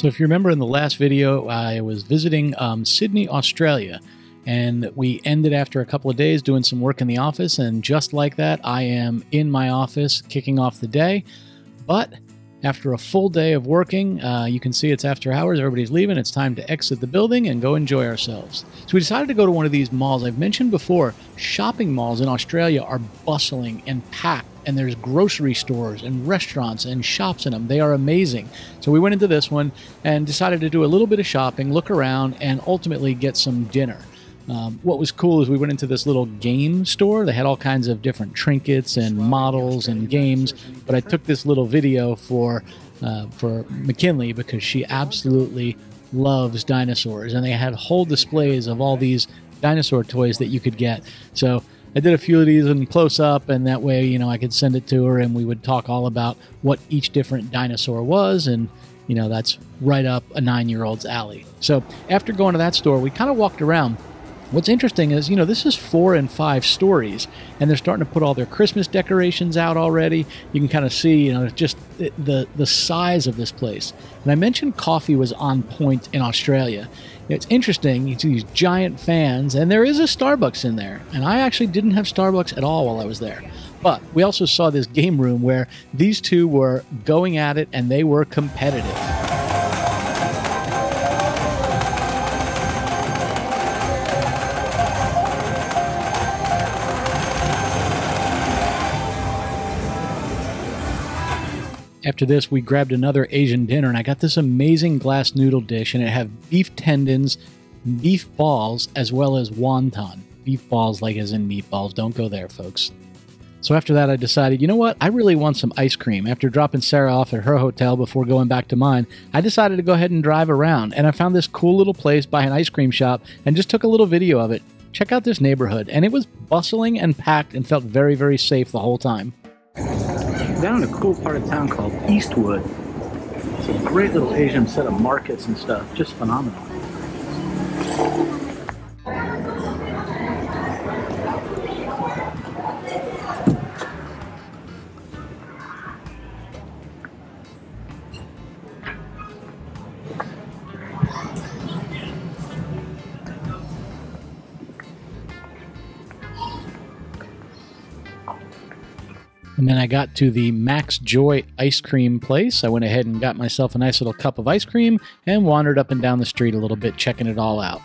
So if you remember in the last video, I was visiting Sydney, Australia, and we ended after a couple of days doing some work in the office, and just like that, I am in my office kicking off the day. But after a full day of working, you can see it's after hours, everybody's leaving, it's time to exit the building and go enjoy ourselves. So we decided to go to one of these malls. I've mentioned before, shopping malls in Australia are bustling and packed, and there's grocery stores and restaurants and shops in them. They are amazing. So we went into this one and decided to do a little bit of shopping, look around, and ultimately get some dinner. What was cool is we went into this little game store. They had all kinds of different trinkets and models and games, but I took this little video for McKinley because she absolutely loves dinosaurs, and they had whole displays of all these dinosaur toys that you could get. So I did a few of these in close up, and that way, you know, I could send it to her and we would talk all about what each different dinosaur was, and you know, that's right up a 9-year-old's alley. So after going to that store, we kind of walked around. What's interesting is, you know, this is 4 and 5 stories, and they're starting to put all their Christmas decorations out already. You can kind of see, you know, just the size of this place. And I mentioned coffee was on point in Australia. It's interesting, you see these giant fans, and there is a Starbucks in there. And I actually didn't have Starbucks at all while I was there. But we also saw this game room where these two were going at it, and they were competitive. After this, we grabbed another Asian dinner, and I got this amazing glass noodle dish, and it had beef tendons, beef balls, as well as wonton. Beef balls like as in meatballs. Don't go there, folks. So after that, I decided, you know what? I really want some ice cream. After dropping Sarah off at her hotel before going back to mine, I decided to go ahead and drive around, and I found this cool little place by an ice cream shop and just took a little video of it. Check out this neighborhood, and it was bustling and packed and felt very, very safe the whole time. Down in a cool part of town called Eastwood. It's a great little Asian set of markets and stuff, just phenomenal. And then I got to the Max Joy ice cream place. I went ahead and got myself a nice little cup of ice cream and wandered up and down the street a little bit, checking it all out.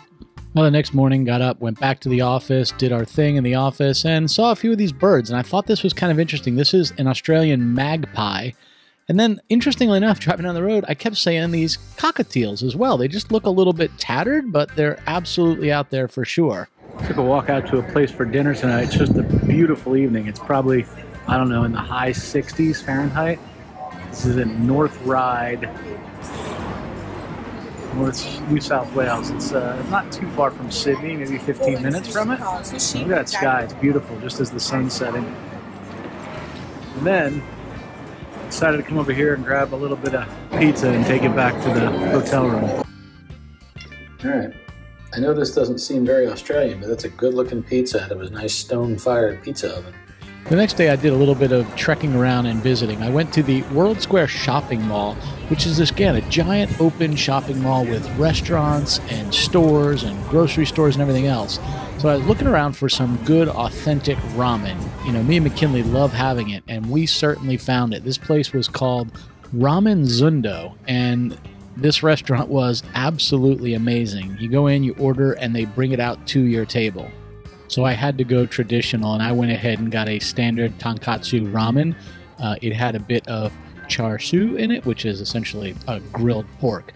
Well, the next morning, got up, went back to the office, did our thing in the office, and saw a few of these birds. And I thought this was kind of interesting. This is an Australian magpie. And then, interestingly enough, driving down the road, I kept saying these cockatiels as well. They just look a little bit tattered, but they're absolutely out there for sure. Took a walk out to a place for dinner tonight. It's just a beautiful evening. It's probably, I don't know, in the high 60s Fahrenheit. This is in North Ryde, New South Wales. It's not too far from Sydney, maybe 15 minutes from it. Look at that sky, it's beautiful, just as the sun's setting. And then, decided to come over here and grab a little bit of pizza and take it back to the hotel room. Alright, I know this doesn't seem very Australian, but that's a good looking pizza out of a nice stone-fired pizza oven. The next day I did a little bit of trekking around and visiting. I went to the World Square Shopping Mall, which is, again, a giant open shopping mall with restaurants and stores and grocery stores and everything else. So I was looking around for some good, authentic ramen. You know, me and McKinley love having it, and we certainly found it. This place was called Ramen Zundo, and this restaurant was absolutely amazing. You go in, you order, and they bring it out to your table. So I had to go traditional, and I went ahead and got a standard tonkatsu ramen. It had a bit of char siu in it, which is essentially a grilled pork.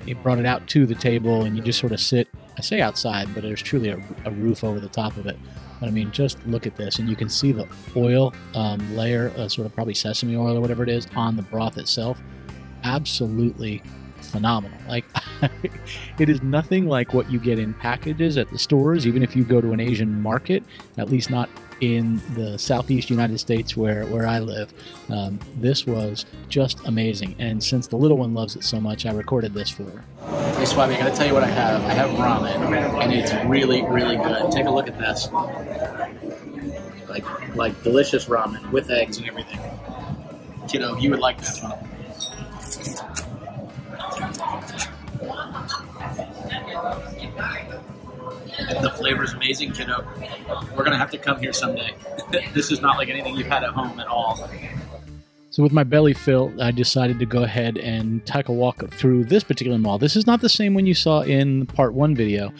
It brought it out to the table, and you just sort of sit, I say outside, but there's truly a roof over the top of it. But I mean, just look at this, and you can see the oil layer, sort of probably sesame oil or whatever it is, on the broth itself. Absolutely phenomenal. Like, it is nothing like what you get in packages at the stores, even if you go to an Asian market, at least not in the southeast United States where I live. This was just amazing, and since the little one loves it so much, I recorded this for her. Hey Swabby, I gotta tell you what I have. I have ramen, and it's really, really good. Take a look at this. Like delicious ramen with eggs and everything. Kiddo, you would like this one. The flavor is amazing, kiddo. We're gonna have to come here someday. This is not like anything you've had at home at all. So with my belly filled, I decided to go ahead and take a walk through this particular mall. This is not the same one you saw in the part 1 video.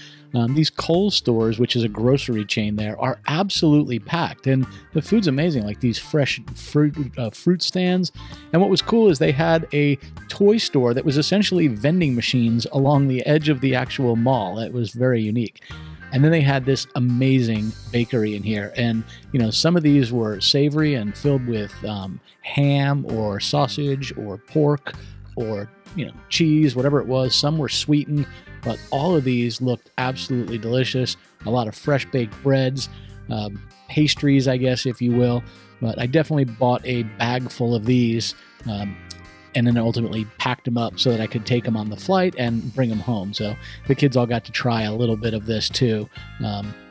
These Kohl's stores, which is a grocery chain there, are absolutely packed. And the food's amazing, like these fresh fruit stands. And what was cool is they had a toy store that was essentially vending machines along the edge of the actual mall. It was very unique. And then they had this amazing bakery in here. And, you know, some of these were savory and filled with ham or sausage or pork or, you know, cheese, whatever it was. Some were sweetened, but all of these looked absolutely delicious. A lot of fresh baked breads, pastries, I guess, if you will. But I definitely bought a bag full of these and then ultimately packed them up so that I could take them on the flight and bring them home. So the kids all got to try a little bit of this too,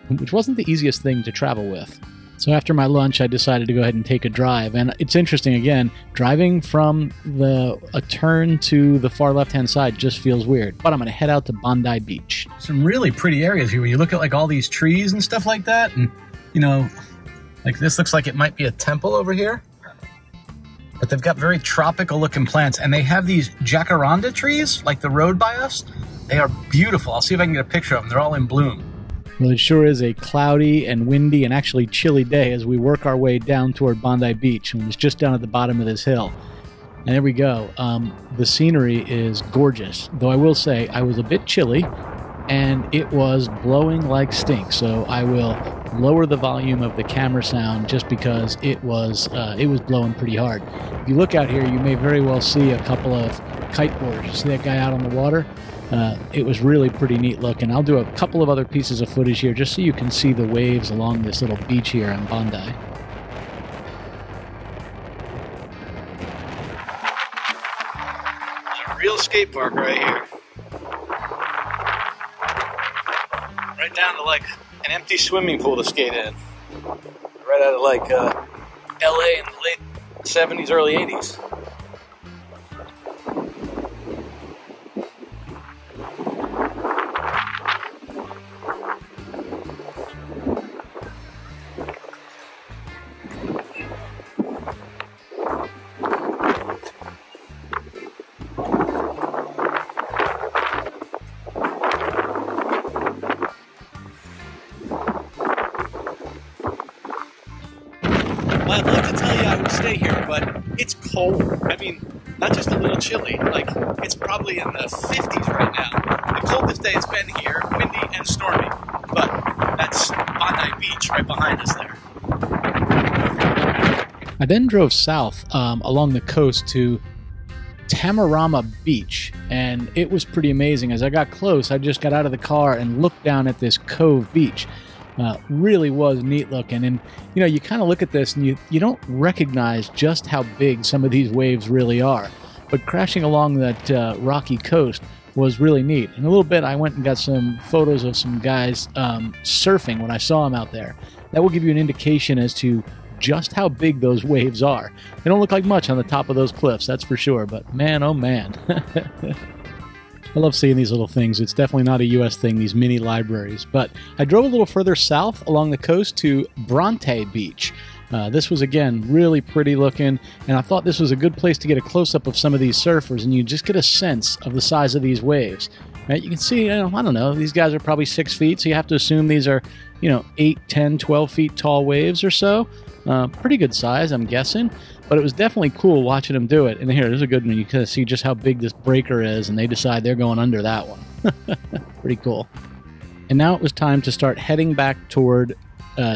which wasn't the easiest thing to travel with. So after my lunch, I decided to go ahead and take a drive. And it's interesting, again, driving from a turn to the far left-hand side just feels weird. But I'm going to head out to Bondi Beach. Some really pretty areas here where you look at like all these trees and stuff like that. And, you know, like this looks like it might be a temple over here. But they've got very tropical looking plants, and they have these jacaranda trees, like the road by us. They are beautiful. I'll see if I can get a picture of them. They're all in bloom. Well, it sure is a cloudy and windy and actually chilly day as we work our way down toward Bondi Beach, and it's just down at the bottom of this hill. And there we go. The scenery is gorgeous, though I will say I was a bit chilly, and it was blowing like stink, so I will lower the volume of the camera sound just because it was blowing pretty hard. If you look out here, you may very well see a couple of kiteboarders. You see that guy out on the water? It was really pretty neat looking. I'll do a couple of other pieces of footage here just so you can see the waves along this little beach here in Bondi. There's a real skate park right here. Right down to like an empty swimming pool to skate in. Right out of like LA in the late 70s, early 80s. I'd love to tell you I would stay here, but it's cold. I mean, not just a little chilly, like it's probably in the 50s right now. The coldest day it's been here, windy and stormy, but that's Bondi Beach right behind us there. I then drove south along the coast to Tamarama Beach, and it was pretty amazing. As I got close, I just got out of the car and looked down at this cove beach. Really was neat looking, and you know, you kind of look at this and you don't recognize just how big some of these waves really are, but crashing along that rocky coast was really neat. In a little bit I went and got some photos of some guys surfing when I saw them out there. That will give you an indication as to just how big those waves are. They don't look like much on the top of those cliffs, that's for sure, but man, oh man. I love seeing these little things. It's definitely not a U.S. thing, these mini libraries. But I drove a little further south along the coast to Bronte Beach. This was, again, really pretty looking, and I thought this was a good place to get a close-up of some of these surfers, and you just get a sense of the size of these waves. Right? You can see, I don't know, these guys are probably 6 feet, so you have to assume these are, 8, 10, 12 feet tall waves or so. Pretty good size, I'm guessing. But it was definitely cool watching them do it. And here, there's a good one. You can see just how big this breaker is, and they decide they're going under that one. Pretty cool. And now it was time to start heading back toward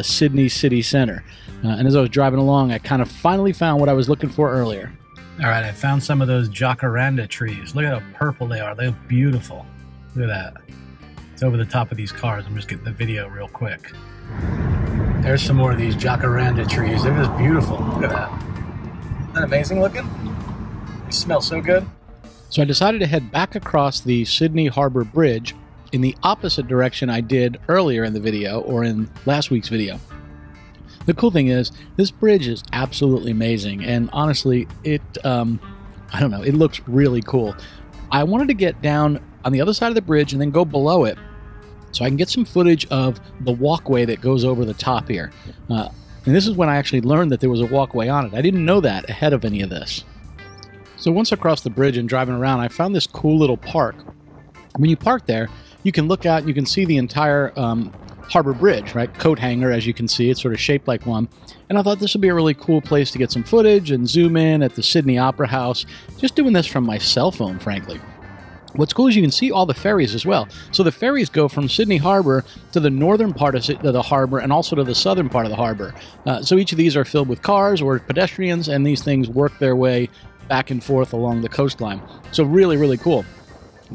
Sydney City Center. And as I was driving along, I kind of finally found what I was looking for earlier. All right, I found some of those jacaranda trees. Look at how purple they are. They look beautiful. Look at that. It's over the top of these cars. I'm just getting the video real quick. There's some more of these jacaranda trees. They're just beautiful. Look at that. Isn't that amazing looking? They smell so good. So I decided to head back across the Sydney Harbor Bridge in the opposite direction I did earlier in the video, or in last week's video. The cool thing is, this bridge is absolutely amazing, and honestly, it looks really cool. I wanted to get down on the other side of the bridge and then go below it so I can get some footage of the walkway that goes over the top here. And this is when I actually learned that there was a walkway on it. I didn't know that ahead of any of this. So once across the bridge and driving around, I found this cool little park. When you park there, you can look out and you can see the entire harbor bridge, right? Coat hanger, as you can see, it's sort of shaped like one. And I thought this would be a really cool place to get some footage and zoom in at the Sydney Opera House. Just doing this from my cell phone, frankly. What's cool is you can see all the ferries as well. So the ferries go from Sydney Harbor to the northern part of the harbor and also to the southern part of the harbor. So each of these are filled with cars or pedestrians, and these things work their way back and forth along the coastline. So really, really cool.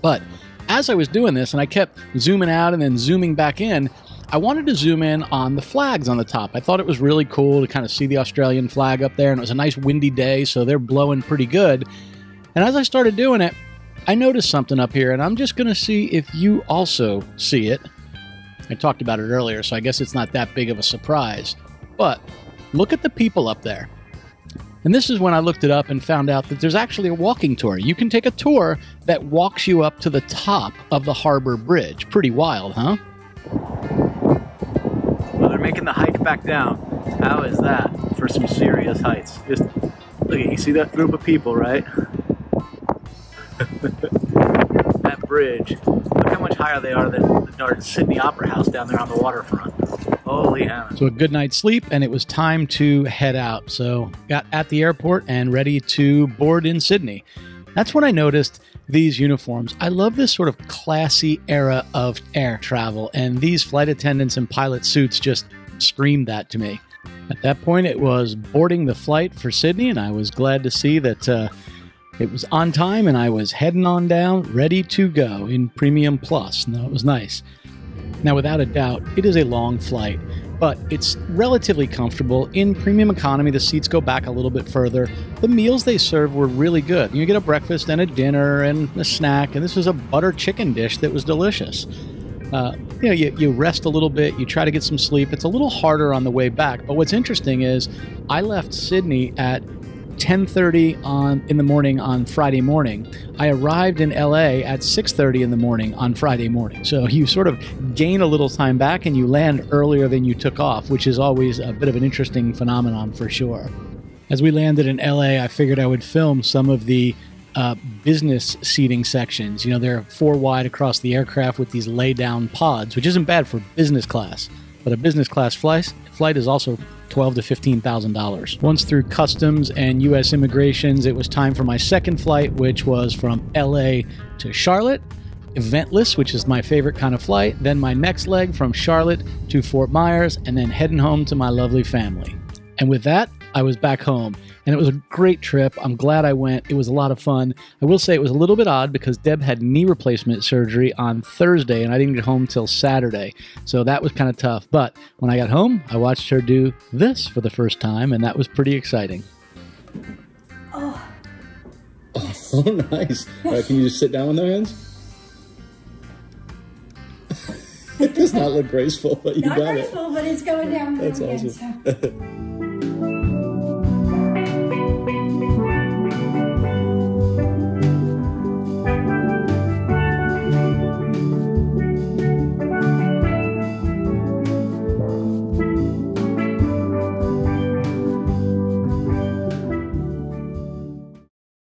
But as I was doing this, and I kept zooming out and then zooming back in, I wanted to zoom in on the flags on the top. I thought it was really cool to kind of see the Australian flag up there, and it was a nice windy day, so they're blowing pretty good. And as I started doing it, I noticed something up here, and I'm just going to see if you also see it. I talked about it earlier, so I guess it's not that big of a surprise. But look at the people up there. And this is when I looked it up and found out that there's actually a walking tour. You can take a tour that walks you up to the top of the harbor bridge. Pretty wild, huh? Well, they're making the hike back down. How is that for some serious heights? Just look, you see that group of people, right? That bridge. Look how much higher they are than our Sydney Opera House down there on the waterfront. Holy hell. So a good night's sleep, and it was time to head out. So got at the airport and ready to board in Sydney. That's when I noticed these uniforms. I love this sort of classy era of air travel, and these flight attendants in pilot suits just screamed that to me. At that point, it was boarding the flight for Sydney, and I was glad to see that it was on time, and I was heading on down, ready to go in Premium Plus. No, it was nice. Now, without a doubt, it is a long flight, but it's relatively comfortable. In Premium Economy, the seats go back a little bit further. The meals they serve were really good. You get a breakfast and a dinner and a snack, and this was a butter chicken dish that was delicious. You rest a little bit, you try to get some sleep. It's a little harder on the way back, but what's interesting is I left Sydney at 10:30 in the morning on Friday morning. I arrived in LA at 6:30 in the morning on Friday morning. So you sort of gain a little time back and you land earlier than you took off, which is always a bit of an interesting phenomenon for sure. As we landed in LA, I figured I would film some of the business seating sections. You know, they're 4 wide across the aircraft with these lay-down pods, which isn't bad for business class. But a business class flight is also $12,000 to $15,000. Once through customs and U.S. immigrations, it was time for my second flight, which was from L.A. to Charlotte, eventless, which is my favorite kind of flight. Then my next leg from Charlotte to Fort Myers, and then heading home to my lovely family. And with that, I was back home, and it was a great trip. I'm glad I went. It was a lot of fun. I will say it was a little bit odd because Deb had knee replacement surgery on Thursday, and I didn't get home till Saturday. So that was kind of tough. But when I got home, I watched her do this for the first time, and that was pretty exciting. Oh, Oh, nice. All right, can you just sit down with no hands? It does not look graceful, but you got it. Not graceful, but it's going down. That's awesome.